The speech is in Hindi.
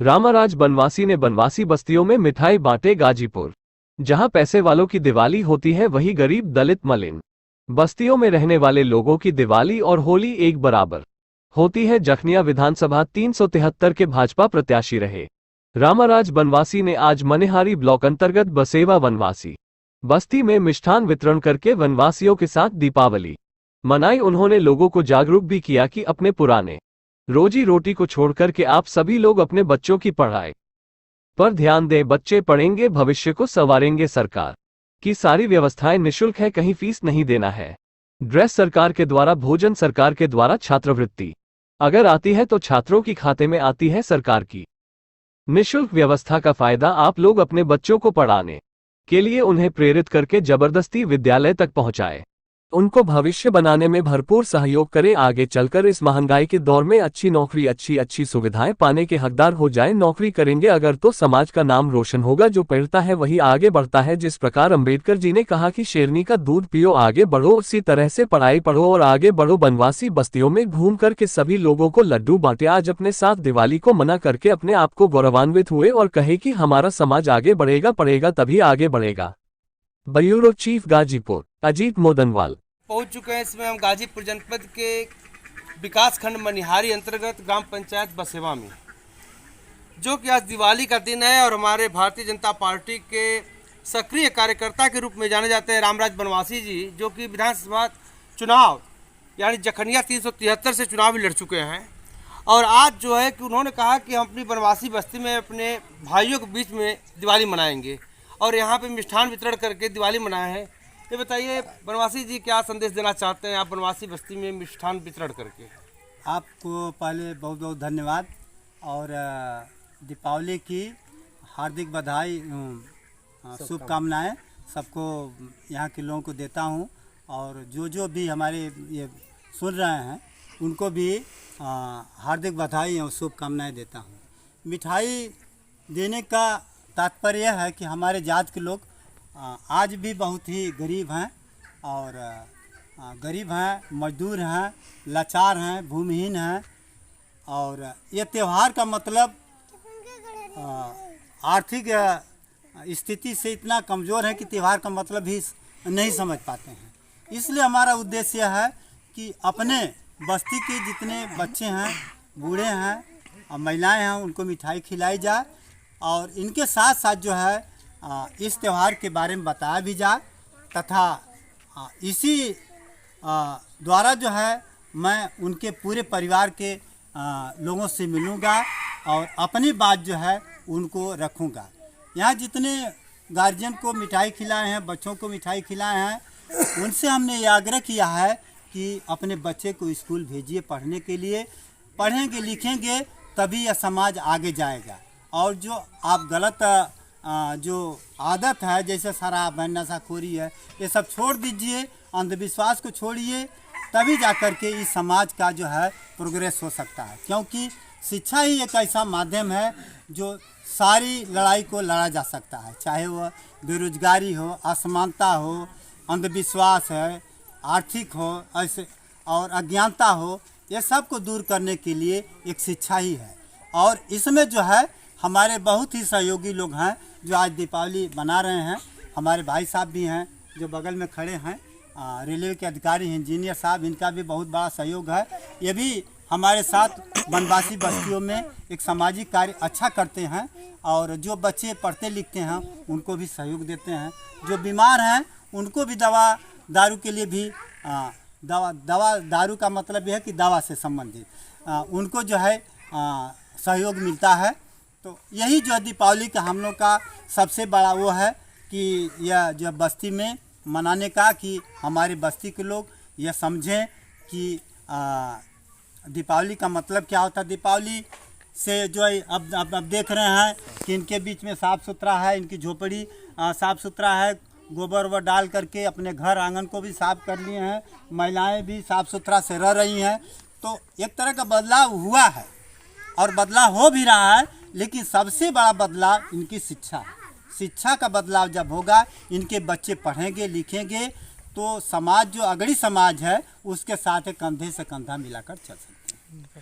रामाराज बनवासी ने बनवासी बस्तियों में मिठाई बांटे। गाजीपुर, जहां पैसे वालों की दिवाली होती है वहीं गरीब दलित मलिन बस्तियों में रहने वाले लोगों की दिवाली और होली एक बराबर होती है। जखनिया विधानसभा 373 के भाजपा प्रत्याशी रहे रामाराज बनवासी ने आज मनिहारी ब्लॉक अंतर्गत बसेवा वनवासी बस्ती में मिष्ठान वितरण करके वनवासियों के साथ दीपावली मनाई। उन्होंने लोगों को जागरूक भी किया कि अपने पुराने रोजी रोटी को छोड़कर के आप सभी लोग अपने बच्चों की पढ़ाई पर ध्यान दें। बच्चे पढ़ेंगे, भविष्य को संवारेंगे। सरकार की सारी व्यवस्थाएं निःशुल्क है, कहीं फीस नहीं देना है। ड्रेस सरकार के द्वारा, भोजन सरकार के द्वारा, छात्रवृत्ति अगर आती है तो छात्रों की खाते में आती है। सरकार की निःशुल्क व्यवस्था का फायदा आप लोग अपने बच्चों को पढ़ाने के लिए उन्हें प्रेरित करके जबरदस्ती विद्यालय तक पहुंचाए, उनको भविष्य बनाने में भरपूर सहयोग करें। आगे चलकर इस महंगाई के दौर में अच्छी नौकरी, अच्छी सुविधाएं पाने के हकदार हो जाएं। नौकरी करेंगे अगर तो समाज का नाम रोशन होगा। जो पढ़ता है वही आगे बढ़ता है। जिस प्रकार अंबेडकर जी ने कहा कि शेरनी का दूध पियो आगे बढ़ो, उसी तरह से पढ़ाई पढ़ो और आगे बढ़ो। बनवासी बस्तियों में घूम करके सभी लोगों को लड्डू बांटे। आज अपने साथ दिवाली को मना करके अपने आप को गौरवान्वित हुए और कहे कि हमारा समाज आगे बढ़ेगा तभी आगे बढ़ेगा। Bureau chief Ghazipur Ajit Modanwal. पहुंच चुके हैं इसमें हम गाजीपुर जनपद के विकास खंड मनिहारी अंतर्गत ग्राम पंचायत बसेवा में, जो कि आज दिवाली का दिन है और हमारे भारतीय जनता पार्टी के सक्रिय कार्यकर्ता के रूप में जाने जाते हैं रामराज बनवासी जी, जो कि विधानसभा चुनाव यानी जखनिया 373 से चुनाव भी लड़ चुके हैं। और आज जो है कि उन्होंने कहा कि हम अपनी बनवासी बस्ती में अपने भाइयों के बीच में दिवाली मनाएंगे और यहाँ पे मिष्ठान वितरण करके दिवाली मनाए हैं। ये बताइए बनवासी जी, क्या संदेश देना चाहते हैं आप बनवासी बस्ती में मिष्ठान वितरण करके? आपको पहले बहुत बहुत धन्यवाद और दीपावली की हार्दिक बधाई, शुभकामनाएं सबको यहाँ के लोगों को देता हूँ। और जो भी हमारे ये सुन रहे हैं उनको भी हार्दिक बधाई और शुभकामनाएं देता हूँ। मिठाई देने का तात्पर्य है कि हमारे जात के लोग आज भी बहुत ही गरीब हैं और गरीब हैं, मजदूर हैं, लाचार हैं, भूमिहीन हैं। और ये त्यौहार का मतलब आर्थिक स्थिति से इतना कमज़ोर है कि त्यौहार का मतलब ही नहीं समझ पाते हैं। इसलिए हमारा उद्देश्य है कि अपने बस्ती के जितने बच्चे हैं, बूढ़े हैं और महिलाएं हैं, उनको मिठाई खिलाई जाए और इनके साथ साथ जो है इस त्यौहार के बारे में बताया भी जाए तथा इसी द्वारा जो है मैं उनके पूरे परिवार के लोगों से मिलूँगा और अपनी बात जो है उनको रखूँगा। यहाँ जितने गार्जियन को मिठाई खिलाए हैं, बच्चों को मिठाई खिलाए हैं, उनसे हमने ये आग्रह किया है कि अपने बच्चे को स्कूल भेजिए पढ़ने के लिए। पढ़ेंगे लिखेंगे तभी यह समाज आगे जाएगा। और जो आप गलत जो आदत है जैसे शराब है, नशाखोरी है, ये सब छोड़ दीजिए, अंधविश्वास को छोड़िए, तभी जाकर के इस समाज का जो है प्रोग्रेस हो सकता है। क्योंकि शिक्षा ही एक ऐसा माध्यम है जो सारी लड़ाई को लड़ा जा सकता है, चाहे वह बेरोजगारी हो, असमानता हो, अंधविश्वास है, आर्थिक हो, ऐसे और अज्ञानता हो, ये सब को दूर करने के लिए एक शिक्षा ही है। और इसमें जो है हमारे बहुत ही सहयोगी लोग हैं जो आज दीपावली मना रहे हैं। हमारे भाई साहब भी हैं जो बगल में खड़े हैं, रेलवे के अधिकारी हैं, इंजीनियर साहब, इनका भी बहुत बड़ा सहयोग है। ये भी हमारे साथ बनवासी बस्तियों में एक सामाजिक कार्य अच्छा करते हैं और जो बच्चे पढ़ते लिखते हैं उनको भी सहयोग देते हैं। जो बीमार हैं उनको भी दवा दारू के लिए भी दारू का मतलब यह है कि दवा से संबंधित उनको जो है सहयोग मिलता है। तो यही जो दीपावली का हम लोग का सबसे बड़ा वो है कि यह जो बस्ती में मनाने का, कि हमारे बस्ती के लोग यह समझें कि दीपावली का मतलब क्या होता है। दीपावली से जो है अब देख रहे हैं कि इनके बीच में साफ़ सुथरा है, इनकी झोपड़ी साफ़ सुथरा है, गोबर वोबर डाल करके अपने घर आंगन को भी साफ़ कर लिए हैं, महिलाएं भी साफ़ सुथरा से रह रही हैं। तो एक तरह का बदलाव हुआ है और बदलाव हो भी रहा है, लेकिन सबसे बड़ा बदलाव इनकी शिक्षा है। शिक्षा का बदलाव जब होगा, इनके बच्चे पढ़ेंगे लिखेंगे तो समाज जो अगड़ी समाज है उसके साथ कंधे से कंधा मिलाकर चल सकते हैं।